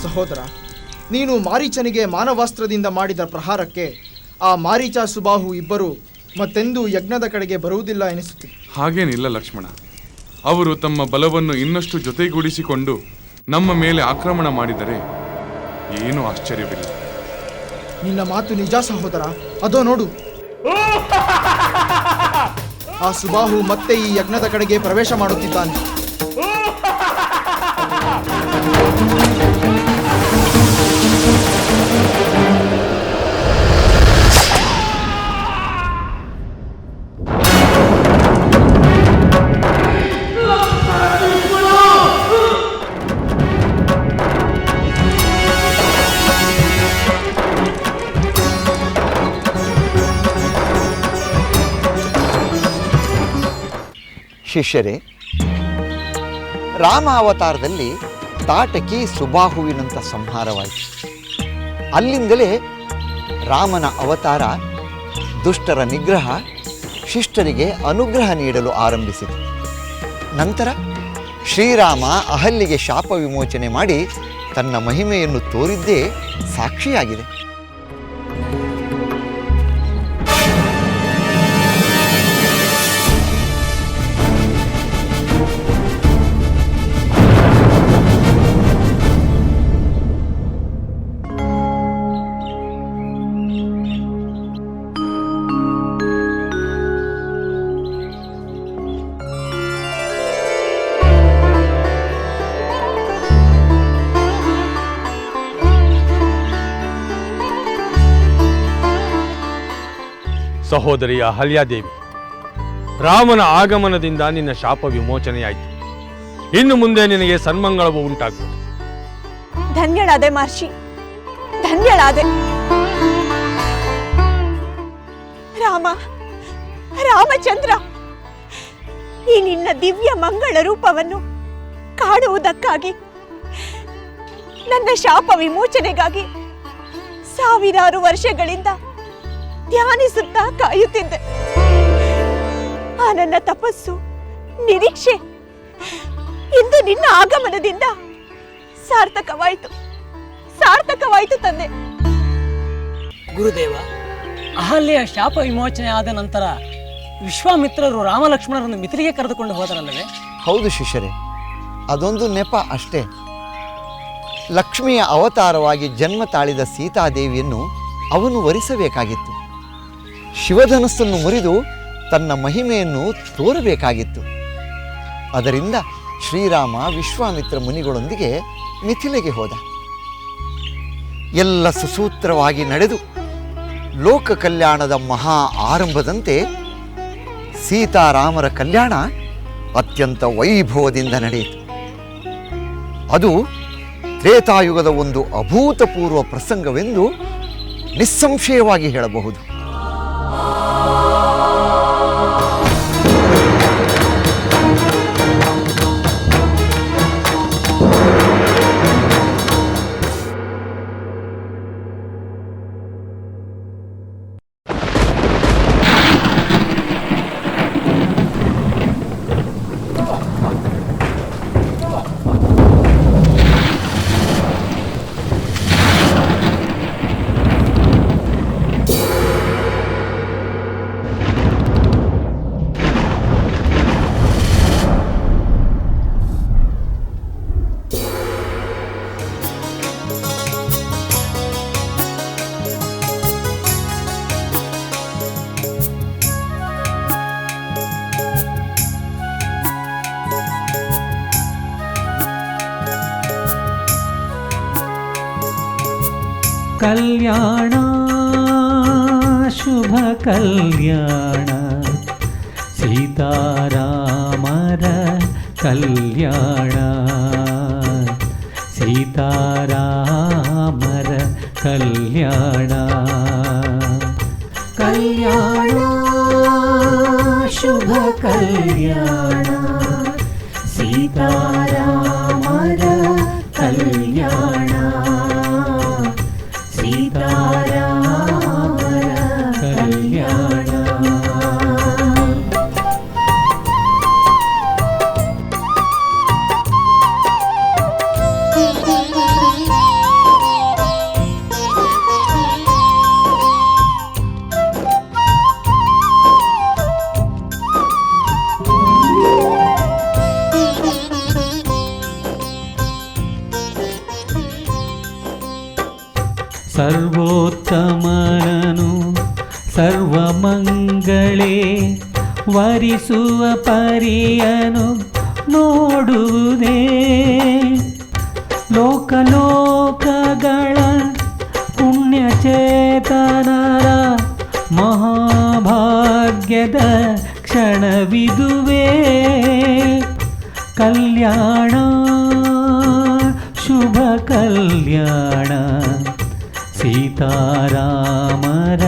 ಸಹೋದರ, ನೀನು ಮಾರೀಚನಿಗೆ ಮಾನವಾಸ್ತ್ರದಿಂದ ಮಾಡಿದ ಪ್ರಹಾರಕ್ಕೆ ಆ ಮಾರೀಚ ಸುಬಾಹು ಇಬ್ಬರು ಮತ್ತೆಂದೂ ಯಜ್ಞದ ಕಡೆಗೆ ಬರುವುದಿಲ್ಲ ಎನಿಸುತ್ತಿದೆ. ಹಾಗೇನಿಲ್ಲ ಲಕ್ಷ್ಮಣ. ಅವರು ತಮ್ಮ ಬಲವನ್ನು ಇನ್ನಷ್ಟು ಜೊತೆಗೂಡಿಸಿಕೊಂಡು ನಮ್ಮ ಮೇಲೆ ಆಕ್ರಮಣ ಮಾಡಿದರೆ ಏನೂ ಆಶ್ಚರ್ಯವಿಲ್ಲ. ನಿನ್ನ ಮಾತು ನಿಜ ಸಹೋದರ. ಅದೋ ನೋಡು, ಆ ಸುಬಾಹು ಮತ್ತೆ ಈ ಯಜ್ಞದ ಕಡೆಗೆ ಪ್ರವೇಶ ಮಾಡುತ್ತಿದ್ದಾನೆ. ಶಿಷ್ಯರೇ, ರಾಮ ಅವತಾರದಲ್ಲಿ ತಾಟಕಿ ಸುಬಾಹುವಿನಂಥ ಸಂಹಾರವಾಯಿತು. ಅಲ್ಲಿಂದಲೇ ರಾಮನ ಅವತಾರ ದುಷ್ಟರ ನಿಗ್ರಹ, ಶಿಷ್ಟರಿಗೆ ಅನುಗ್ರಹ ನೀಡಲು ಆರಂಭಿಸಿತು. ನಂತರ ಶ್ರೀರಾಮ ಅಹಲ್ಯೆಗೆ ಶಾಪ ವಿಮೋಚನೆ ಮಾಡಿ ತನ್ನ ಮಹಿಮೆಯನ್ನು ತೋರಿದ್ದೇ ಸಾಕ್ಷಿಯಾಗಿದೆ. ಸಹೋದರಿ ಅಹಲ್ಯಾದೇವಿ, ರಾಮನ ಆಗಮನದಿಂದ ನಿನ್ನ ಶಾಪ ವಿಮೋಚನೆಯಾಯಿತು. ಇನ್ನು ಮುಂದೆ ನಿನಗೆ ಸನ್ಮಂಗಳವು ಉಂಟಾಗುವುದು. ಧನ್ಯಳಾದೆ ಮಹರ್ಷಿ, ಧನ್ಯಳಾದೆ. ರಾಮ, ರಾಮಚಂದ್ರ, ಈ ನಿನ್ನ ದಿವ್ಯ ಮಂಗಳ ರೂಪವನ್ನು ಕಾಣುವುದಕ್ಕಾಗಿ, ನನ್ನ ಶಾಪ ವಿಮೋಚನೆಗಾಗಿ ಸಾವಿರಾರು ವರ್ಷಗಳಿಂದ ಧ್ಯಾನಿಸುತ್ತಾ ಕಾಯುತ್ತಿದ್ದೆ. ಆ ನನ್ನ ತಪಸ್ಸು, ನಿರೀಕ್ಷೆ ಇಂದು ನಿನ್ನ ಆಗಮನದಿಂದ ಸಾರ್ಥಕವಾಯಿತು, ಸಾರ್ಥಕವಾಯಿತು ತಂದೆ. ಗುರುದೇವ, ಅಹಲ್ಯೆಯ ಶಾಪ ವಿಮೋಚನೆ ಆದ ನಂತರ ವಿಶ್ವಾಮಿತ್ರರು ರಾಮಲಕ್ಷ್ಮಣರನ್ನು ಮಿಥಿಲೆಗೆ ಕರೆದುಕೊಂಡು ಹೋದರಲ್ಲವೇ? ಹೌದು ಶಿಷ್ಯರೇ, ಅದೊಂದು ನೆಪ ಅಷ್ಟೇ. ಲಕ್ಷ್ಮಿಯ ಅವತಾರವಾಗಿ ಜನ್ಮ ತಾಳಿದ ಸೀತಾದೇವಿಯನ್ನು ಅವನು ವರಿಸಬೇಕಾಗಿತ್ತು. ಶಿವಧನಸ್ಸನ್ನು ಮುರಿದು ತನ್ನ ಮಹಿಮೆಯನ್ನು ತೋರಬೇಕಾಗಿತ್ತು. ಅದರಿಂದ ಶ್ರೀರಾಮ ವಿಶ್ವಾಮಿತ್ರ ಮುನಿಗಳೊಂದಿಗೆ ಮಿಥಿಲೆಗೆ ಹೋದ. ಎಲ್ಲ ಸುಸೂತ್ರವಾಗಿ ನಡೆದು ಲೋಕ ಕಲ್ಯಾಣದ ಮಹಾ ಆರಂಭದಂತೆ ಸೀತಾರಾಮರ ಕಲ್ಯಾಣ ಅತ್ಯಂತ ವೈಭವದಿಂದ ನಡೆಯಿತು. ಅದು ತ್ರೇತಾಯುಗದ ಒಂದು ಅಭೂತಪೂರ್ವ ಪ್ರಸಂಗವೆಂದು ನಿಸ್ಸಂಶಯವಾಗಿ ಹೇಳಬಹುದು. ಕಲ್ಯಾಣ ಶುಭ ಕಲ್ಯಾಣ ಸೀತಾರಾಮರ ಕಲ್ಯಾಣ ಸೀತಾರಾಮರ ಕಲ್ಯಾಣ ಕಲ್ಯಾಣ ಶುಭ ಕಲ್ಯಾಣ ಸೀತಾರಾಮರ ಕಲ್ಯಾಣ ಸೀತಾರಾಮರ ಕಲ್ಯಾಣ. ಸರ್ವೋತ್ತಮನನು ಸರ್ವಮಂಗಳೇ ವರಿಸುವ ಪರಿಯನು ನೋಡುವುದೇ ಲೋಕಲೋಕಗಳ ಪುಣ್ಯಚೇತನರ ಮಹಾಭಾಗ್ಯದ ಕ್ಷಣವಿದುವೇ ಕಲ್ಯಾಣ ಶುಭ ಕಲ್ಯಾಣ ಸೀತಾರಾಮರ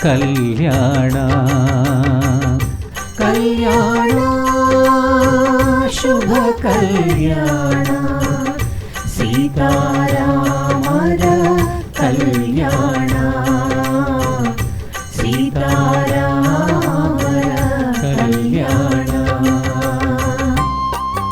ಕಲ್ಯಾಣ ಕಲ್ಯಾಣ ಶುಭ ಕಲ್ಯಾಣ ಸೀತಾರಾಮರ ಕಲ್ಯಾಣ ಸೀತಾ